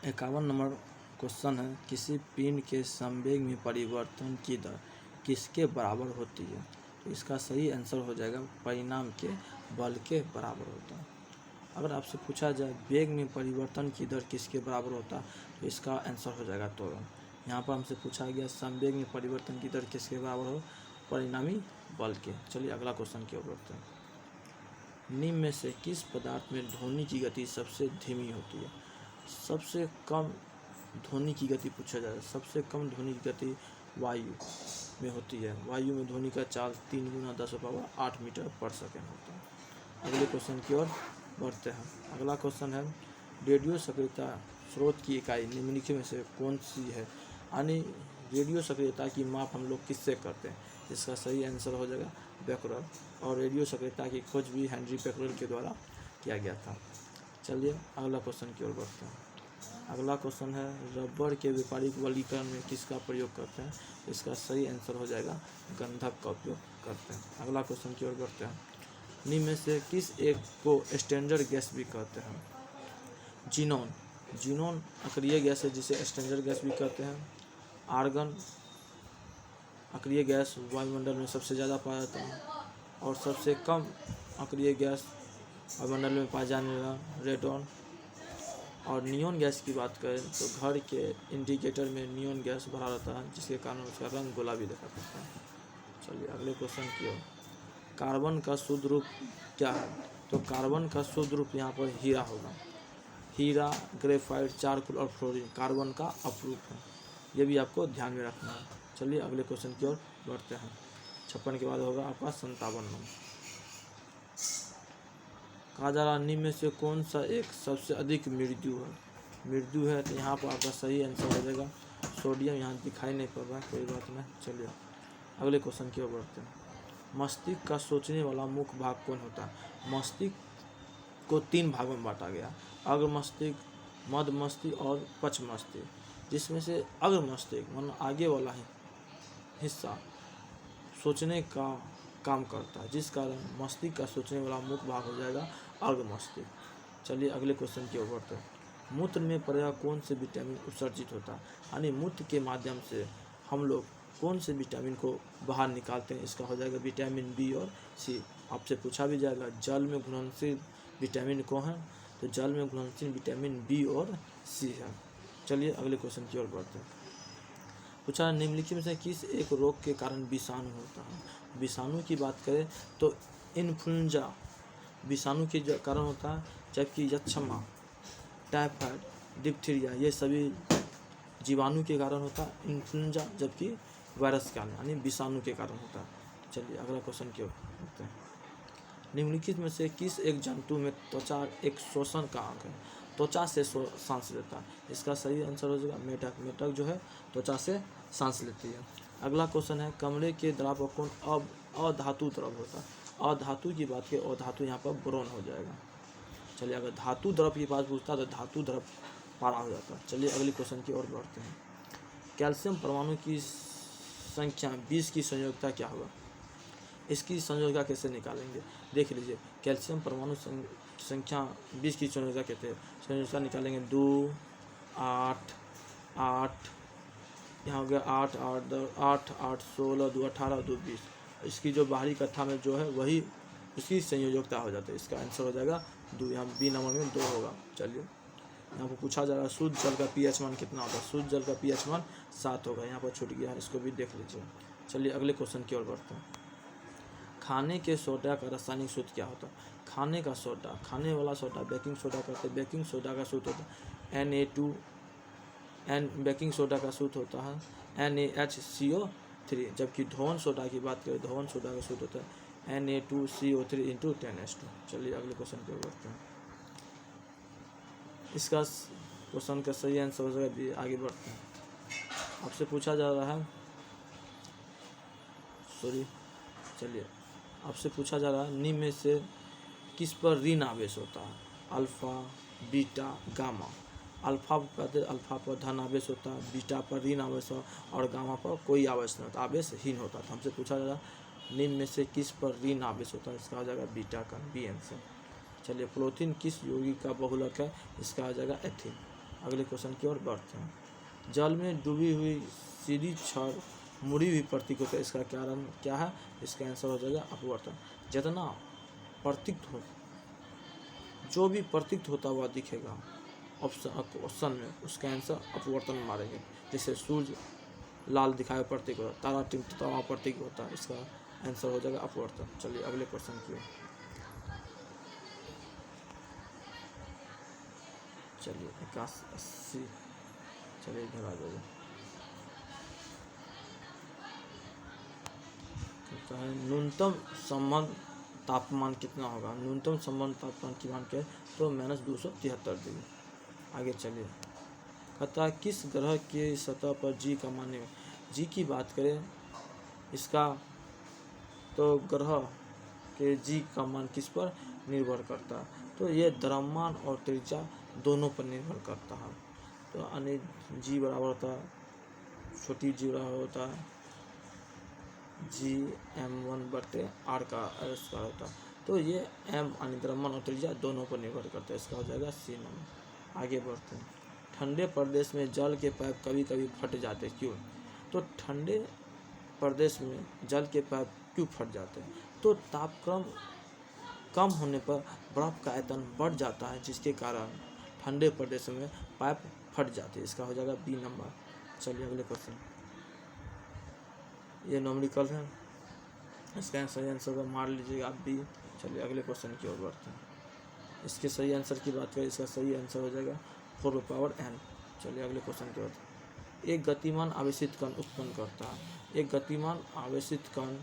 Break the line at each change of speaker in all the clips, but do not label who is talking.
51 number question है, किसी पिंड के संवेग में परिवर्तन की दर किसके बराबर होती है? तो इसका सही आंसर हो जाएगा परिणाम के बल के बराबर होता है। अगर आपसे पूछा जाए वेग में परिवर्तन की दर किसके बराबर होता है, तो इसका आंसर हो जाएगा त्वरण। यहाँ पर हमसे पूछा गया संवेग में परिवर्तन की दर किसके बराबर हो, परिणामी बल के। चलिए अगला क्वेश्चन की ओर बढ़ते हैं। निम्न में से किस पदार्थ में ध्वनि की गति सबसे धीमी होती है? सबसे कम ध्वनि की गति पूछा जाए, सबसे कम ध्वनि की गति वायु में होती है। वायु में ध्वनि का चाल 3 गुना 10⁸ मीटर पर सेकेंड होता है। अगले क्वेश्चन की ओर बढ़ते हैं। अगला क्वेश्चन है, रेडियो सक्रियता स्रोत की इकाई निम्नलिखित में से कौन सी है? यानी रेडियो सक्रियता की माप हम लोग किससे करते हैं? इसका सही आंसर हो जाएगा बैकरल। और रेडियो सक्रियता की खोज भी हेनरी बैकरल के द्वारा किया गया था। चलिए अगला क्वेश्चन की ओर बढ़ते हैं। अगला क्वेश्चन है, रबर के व्यापारिक वर्गीकरण में किसका प्रयोग करते हैं? इसका सही आंसर हो जाएगा गंधक का उपयोग करते हैं। अगला क्वेश्चन की ओर बढ़ते हैं। निम्न में से किस एक को स्ट्रेंजर गैस भी कहते हैं? जीनोन। जीनोन अक्रिय गैस है जिसे स्ट्रेंजर गैस भी कहते हैं। आर्गन अक्रिय गैस वायुमंडल में सबसे ज़्यादा पाया जाता है। और सबसे कम अक्रिय गैस वायुमंडल में पाया जाने वाला रेडॉन। और नियॉन गैस की बात करें तो घर के इंडिकेटर में नियॉन गैस भरा रहता है, जिसके कारण उसका रंग गुलाबी दिखा पड़ता है। चलिए अगले क्वेश्चन की ओर। कार्बन का शुद्ध रूप क्या है? तो कार्बन का शुद्ध रूप यहाँ पर हीरा होगा। हीरा, ग्रेफाइट, चारकोल और फ्लोरीन कार्बन का अपरूप है। ये भी आपको ध्यान में रखना है। चलिए अगले क्वेश्चन की ओर बढ़ते हैं। 56 के बाद होगा आपका 57 नंबर। कहा जा रहा निम्न में से कौन सा एक सबसे अधिक मृदु है? मृदु है तो यहाँ पर आपका सही आंसर हो जाएगा सोडियम। यहाँ दिखाई नहीं पड़ रहा है, कोई बात नहीं। चलिए अगले क्वेश्चन की ओर बढ़ते हैं। मस्तिष्क का सोचने वाला मुख्य भाग कौन होता है? मस्तिष्क को 3 भागों में बांटा गया, अग्र मस्तिष्क, मध्य मस्तिष्क और पश्च मस्तिष्क। जिसमें से अग्र मस्तिष्क मतलब आगे वाला हिस्सा सोचने का काम करता है, जिस कारण मस्तिष्क का सोचने वाला मुख्य भाग हो जाएगा अग्र मस्तिष्क। चलिए अगले क्वेश्चन की ओर बढ़ते हैं। मूत्र में प्रायः कौन से विटामिन उत्सर्जित होता है? यानी मूत्र के माध्यम से हम लोग कौन से विटामिन को बाहर निकालते हैं? इसका हो जाएगा विटामिन बी और सी। आपसे पूछा भी जाएगा जल में घुलनशील विटामिन कौन है? तो जल में घुलनशील विटामिन बी और सी है। चलिए अगले क्वेश्चन की ओर बढ़ते हैं। पूछा निम्नलिखित में से किस एक रोग के कारण विषाणु होता है? विषाणु की बात करें तो इन्फ्लुएंजा विषाणु के कारण होता है, जबकि यक्षमा, टाइफाइड, डिप्थीरिया ये सभी जीवाणु के कारण होता है। इन्फ्लुएंजा जबकि वायरस के कारण यानी विषाणु के कारण होता है। चलिए अगला क्वेश्चन की ओर बढ़ते हैं। निम्नलिखित में से किस एक जंतु में त्वचा एक श्वसन का अंग है? त्वचा से सांस लेता है। इसका सही आंसर हो जाएगा मेढक। मेढक जो है त्वचा से सांस लेती है। अगला क्वेश्चन है, कमरे के द्रावक कौन अधातु द्रव होता है? अधातु की बात करें अधातु यहाँ पर बोरोन हो जाएगा। चलिए अगर धातु द्रव की बात पूछता है तो धातु द्रव पारा हो जाता है। चलिए अगले क्वेश्चन की ओर बढ़ते हैं। कैल्शियम परमाणु की संख्या 20 की संयोजकता क्या होगा? इसकी संयोजकता कैसे निकालेंगे? देख लीजिए, कैल्शियम परमाणु संख्या 20 की संयोजकता कहते हैं। संयोजकता निकालेंगे 2, 8, 8, यहाँ हो गया 8, 8, 8, 8, 16, 2, 18, 2, 20। इसकी जो बाहरी कथा में जो है वही उसकी संयोजकता हो जाती है। इसका आंसर हो जाएगा 2। यहाँ बी नंबर में 2 होगा। चलिए यहाँ पर पूछा जा रहा है शुद्ध जल का पीएच मान कितना होगा? शुद्ध जल का पीएच मान 7 होगा। यहाँ पर छूट गया है, इसको भी देख लीजिए। चलिए अगले क्वेश्चन की ओर बढ़ते हैं। खाने के सोडा का रासायनिक सूत्र क्या होता है? खाने का सोडा, खाने वाला सोडा बेकिंग सोडा कहते हैं। बेकिंग सोडा का सूत्र होता है Na2। बेकिंग सोडा का सूत्र होता है NaHCO3। जबकि धोवन सोडा की बात करें, धोवन सोडा का सूत्र होता है Na2CO3 × 10H2। चलिए अगले क्वेश्चन की ओर बढ़ते हैं। इसका क्वेश्चन का सही आंसर हो जाएगा। आगे बढ़ते हैं। आपसे पूछा जा रहा है चलिए आपसे पूछा जा रहा है निम्न में से किस पर ऋण आवेश होता है? Alpha, beta, gamma. अल्फा पर धन आवेश होता है, बीटा पर ऋण आवेश और गामा पर कोई आवेश नहीं होता, आवेशहीन होता है। तो हमसे पूछा जा रहा है निम्न में से किस पर ऋण आवेश होता है? इसका हो जाएगा बीटा का, बी आंसर। चलिए प्रोटीन किस यौगिक का बहुलक है? इसका आ जाएगा एथिन। अगले क्वेश्चन की ओर बढ़ते हैं। जल में डूबी हुई सीधी छड़ मुड़ी हुई प्रतीक होता है, इसका कारण क्या है? इसका आंसर हो जाएगा अपवर्तन। जितना प्रतीक हो, जो भी प्रतीक होता हुआ दिखेगा ऑप्शन में, उसका आंसर अपवर्तन मारेंगे। जैसे सूर्य लाल दिखाए प्रतीक होता, तारा टिमटिमाता हुआ प्रतीक होता है, इसका आंसर हो जाएगा अपवर्तन। चलिए अगले क्वेश्चन की ओर। चलिए 81, चलिए इधर आ जाइए। कहता है न्यूनतम संबंध तापमान कितना होगा? न्यूनतम संबंध तापमान की मान के तो -273 डिग्री। आगे चलिए। कहता है किस ग्रह के सतह पर जी का मान है? जी की बात करें, इसका तो ग्रह के जी का मान किस पर निर्भर करता है? तो ये द्रव्यमान और त्रिज्या दोनों पर निर्भर करता है। तो यानी जी बराबर होता है, छोटी जी बराबर होता है Gm1/r का स्क्वायर होता है। तो ये m यानी द्रव्यमान और त्रिज्या दोनों पर निर्भर करता है, इसका हो जाएगा सी नंबर। आगे बढ़ते हैं। ठंडे प्रदेश में जल के पाइप कभी कभी फट जाते, क्यों? तो ठंडे प्रदेश में जल के पाइप क्यों फट जाते हैं? तो तापक्रम कम होने पर बर्फ का आयतन बढ़ जाता है, जिसके कारण ठंडे प्रदेश में पाइप फट जाते हैं, इसका हो जाएगा बी नंबर। चलिए अगले क्वेश्चन। ये न्यूमेरिकल है, इसका सही आंसर मार लीजिएगा आप भी। चलिए अगले क्वेश्चन की ओर बढ़ते हैं। इसके सही आंसर की बात करें, इसका सही आंसर हो जाएगा 4n। चलिए अगले क्वेश्चन की ओर। एक गतिमान आवेशित कण उत्पन्न करता है। एक गतिमान आवेशित कण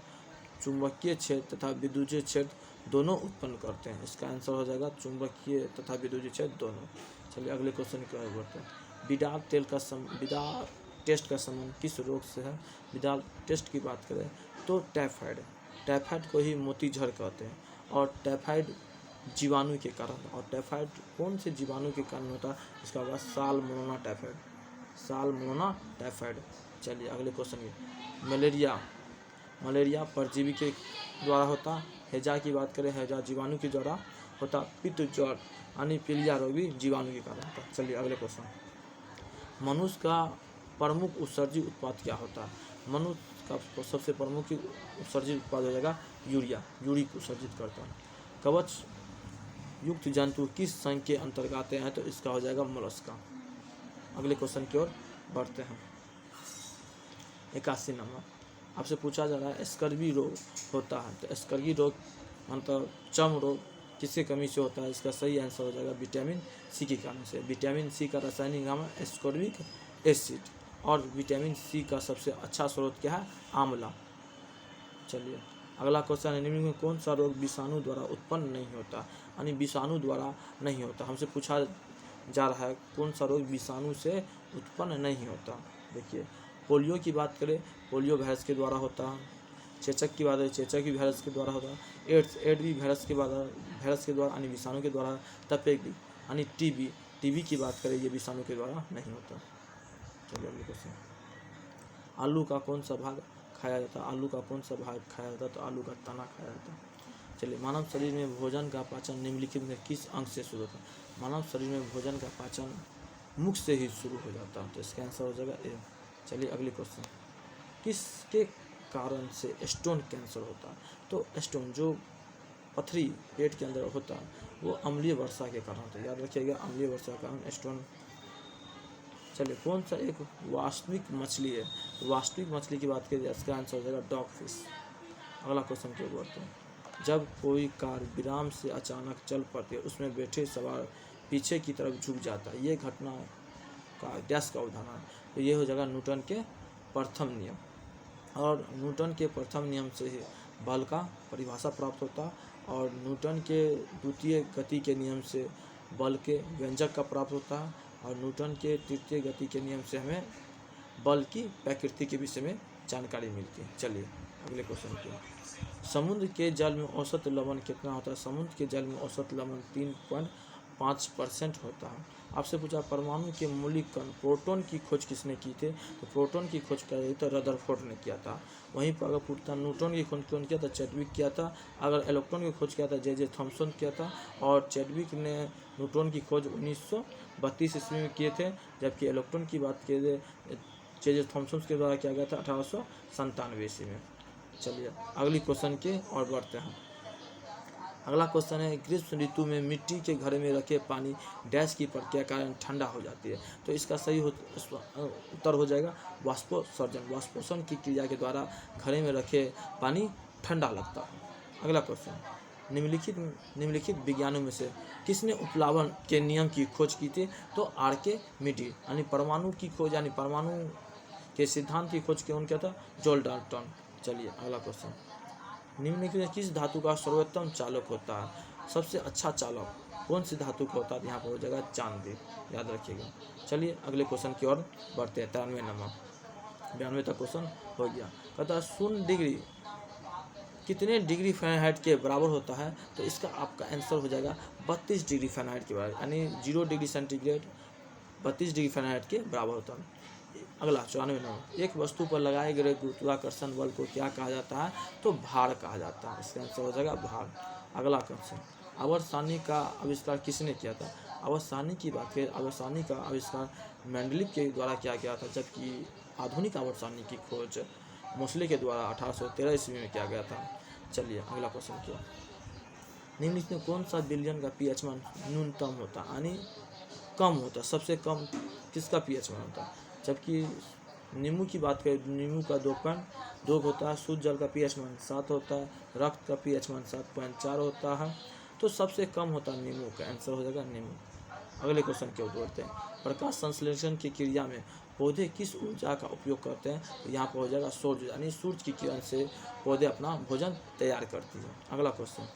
चुंबकीय क्षेत्र तथा विद्युतीय क्षेत्र दोनों उत्पन्न करते हैं, इसका आंसर हो जाएगा चुंबकीय तथा विद्युतीय क्षेत्र दोनों। चलिए अगले क्वेश्चन की ओर बढ़ते हैं। विडाल टेस्ट का संबंध किस रोग से है? विडाल टेस्ट की बात करें तो टाइफाइड को ही मोतीझर कहते हैं, और टाइफाइड जीवाणु के कारण, और टाइफाइड कौन से जीवाणु के कारण होता है? इसका होगा साल्मोनेला टाइफाइड। चलिए अगले क्वेश्चन की। मलेरिया परजीवी के द्वारा होता। हैजा की बात करें, हैजा जीवाणु के द्वारा होता। पित्त ज्वर यानी पीलिया रोग भी जीवाणु के कारण होता। चलिए अगले क्वेश्चन। मनुष्य का प्रमुख उत्सर्जी उत्पाद क्या होता है? मनुष्य का सबसे प्रमुख उत्सर्जित उत्पाद हो जाएगा यूरिक उत्सर्जित करता है। कवच युक्त जंतु किस संघ के अंतर्गत आते हैं? तो इसका हो जाएगा मोलस्का। अगले क्वेश्चन की ओर बढ़ते हैं। 81 नंबर आपसे पूछा जा रहा है स्कर्वी रोग होता है, तो स्कर्वी रोग मतलब चर्म रोग किसकी कमी से होता है? इसका सही आंसर हो जाएगा विटामिन सी की कमी से। विटामिन सी का रासायनिक नाम है एस्कॉर्बिक एसिड, और विटामिन सी का सबसे अच्छा स्रोत क्या है? आंवला। चलिए अगला क्वेश्चन है, निम्न में कौन सा रोग विषाणु द्वारा उत्पन्न नहीं होता? यानी विषाणु द्वारा नहीं होता। हमसे पूछा जा रहा है कौन सा रोग विषाणु से उत्पन्न नहीं होता। देखिए पोलियो की बात करें, पोलियो वायरस के द्वारा होता है। चेचक की बात है, चेचक भी वायरस के द्वारा होता है। एड्स भी वायरस के द्वारा यानी विषाणु के द्वारा। तपेदिक यानी टीबी की बात करें, ये विषाणु के द्वारा नहीं होता। चलिए अगले क्वेश्चन। आलू का कौन सा भाग खाया जाता है? आलू का कौन सा भाग खाया जाता है? तो आलू का तना खाया जाता है। चलिए मानव शरीर में भोजन का पाचन निम्नलिखित में किस अंग से शुरू होता है? मानव शरीर में भोजन का पाचन मुख से ही शुरू हो जाता है, तो इसका आंसर हो जाएगा ए। चलिए अगले क्वेश्चन। किसके कारण से स्टोन कैंसर होता है? तो स्टोन जो पथरी पेट के अंदर होता है वो अम्लीय वर्षा के कारण होता है, याद रखिएगा अम्लीय वर्षा के कारण स्टोन। चलिए कौन सा एक वास्तविक मछली है? वास्तविक मछली की बात करें, इसका आंसर हो जाएगा डॉग फिश। अगला क्वेश्चन की ओर बढ़ते हैं। जब कोई कार विराम से अचानक चल पड़ती है, उसमें बैठे सवार पीछे की तरफ झुक जाता है, ये घटना का डैश का उदाहरण है। तो ये हो जाएगा न्यूटन के प्रथम नियम, और न्यूटन के प्रथम नियम से ही बल का परिभाषा प्राप्त होता, और न्यूटन के द्वितीय गति के नियम से बल के व्यंजक का प्राप्त होता है, और न्यूटन के तृतीय गति के नियम से हमें बल की प्रकृति के विषय में जानकारी मिलती है। चलिए अगले क्वेश्चन की। समुद्र के जल में औसत लवण कितना होता है? समुद्र के जल में औसत लवण 3.5% होता है। आपसे पूछा परमाणु के मौलिक कण प्रोटॉन की खोज किसने की थी? तो प्रोटॉन की खोज तो रदरफोर्ड ने किया था। वहीं पर अगर पूछता न्यूटन की खोज कौन किया था? चैडविक किया था। अगर इलेक्ट्रॉन की खोज किया था जे थॉमसन किया था, और चैडविक ने न्यूट्रॉन की खोज 32 ईस्वी में किए थे, जबकि इलेक्ट्रॉन की बात किए जेजे थॉमसन के द्वारा किया गया था 1897 ईस्वी में। चलिए अगली क्वेश्चन की ओर बढ़ते हैं। अगला क्वेश्चन है, ग्रीष्म ऋतु में मिट्टी के घड़े में रखे पानी डैश की प्रक्रिया के कारण ठंडा हो जाती है। तो इसका सही उत्तर हो जाएगा वाष्पोत्सर्जन। वाष्पोषण की क्रिया के द्वारा घड़े में रखे पानी ठंडा लगता है। अगला क्वेश्चन, निम्नलिखित विज्ञानों में से किसने उपलावन के नियम की खोज की थी? तो आर.के. मीडी। यानी परमाणु की खोज, यानी परमाणु के सिद्धांत की खोज कौन किया था? John Dalton. चलिए अगला क्वेश्चन, निम्नलिखित में किस धातु का सर्वोत्तम चालक होता है? सबसे अच्छा चालक कौन सी धातु का होता है? यहाँ पर हो जाएगा चांदी, याद रखिएगा। चलिए अगले क्वेश्चन की ओर बढ़ते हैं। 93 नंबर 92 तक क्वेश्चन हो गया। कहता है 0 डिग्री कितने डिग्री फ़ारेनहाइट के बराबर होता है? तो इसका आपका आंसर हो जाएगा 32 डिग्री फ़ारेनहाइट के बराबर, यानी 0 डिग्री सेंटीग्रेड 32 डिग्री फ़ारेनहाइट के बराबर होता है। अगला 94 नंबर, एक वस्तु पर लगाए गए गुरुत्वाकर्षण बल को क्या कहा जाता है? तो भार कहा जाता है। इसका आंसर हो जाएगा भार। अगला क्वेश्चन, आवर्त सारणी का आविष्कार किसने किया था? आवर्त सारणी की बात करें, आवर्त सारणी का आविष्कार मेंडलीव के द्वारा किया गया था, जबकि आधुनिक आवर्त सारणी की खोज मोसले के द्वारा 1813 ईस्वी में किया गया था। चलिए अगला क्वेश्चन क्या, निम्नलिखित में कौन सा विलयन का पीएच मान न्यूनतम होता है, यानी कम होता है? सबसे कम किसका पीएच मान होता है? जबकि नींबू की बात करें, नींबू का 2.2 होता है, शुद्ध जल का पीएच मान 7 होता है, रक्त का पीएच मान 7.4 होता है। तो सबसे कम होता है नींबू का, आंसर हो जाएगा नींबू। अगले क्वेश्चन की ओर बढ़ते हैं। प्रकाश संश्लेषण की क्रिया में पौधे किस ऊर्जा का उपयोग करते हैं? तो यहाँ पर हो जाएगा सौर ऊर्जा, यानी सूर्य की किरण से पौधे अपना भोजन तैयार करती है। अगला क्वेश्चन,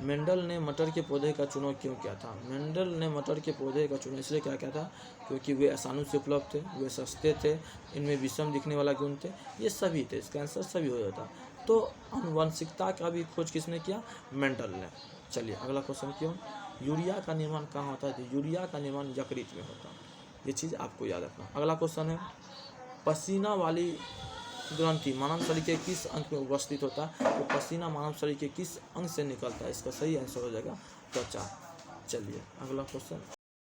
मेंडल ने मटर के पौधे का चुनाव क्यों किया था? मेंडल ने मटर के पौधे का चुनाव इसलिए क्या किया था? क्योंकि वे आसानी से उपलब्ध थे, वे सस्ते थे, इनमें विषम दिखने वाला गुण थे, ये सभी थे। इसका आंसर सभी हो जाता। तो आनुवंशिकता का भी खोज किसने किया? मेंडल ने। चलिए अगला क्वेश्चन क्यों, यूरिया का निर्माण कहाँ होता है? तो यूरिया का निर्माण यकृत में होता है, ये चीज़ आपको याद रखना। अगला क्वेश्चन है, पसीना वाली ग्रंथि मानव शरीर के किस अंग में उपस्थित होता है? तो पसीना मानव शरीर के किस अंग से निकलता है? इसका सही आंसर हो जाएगा त्वचा। चलिए अगला क्वेश्चन,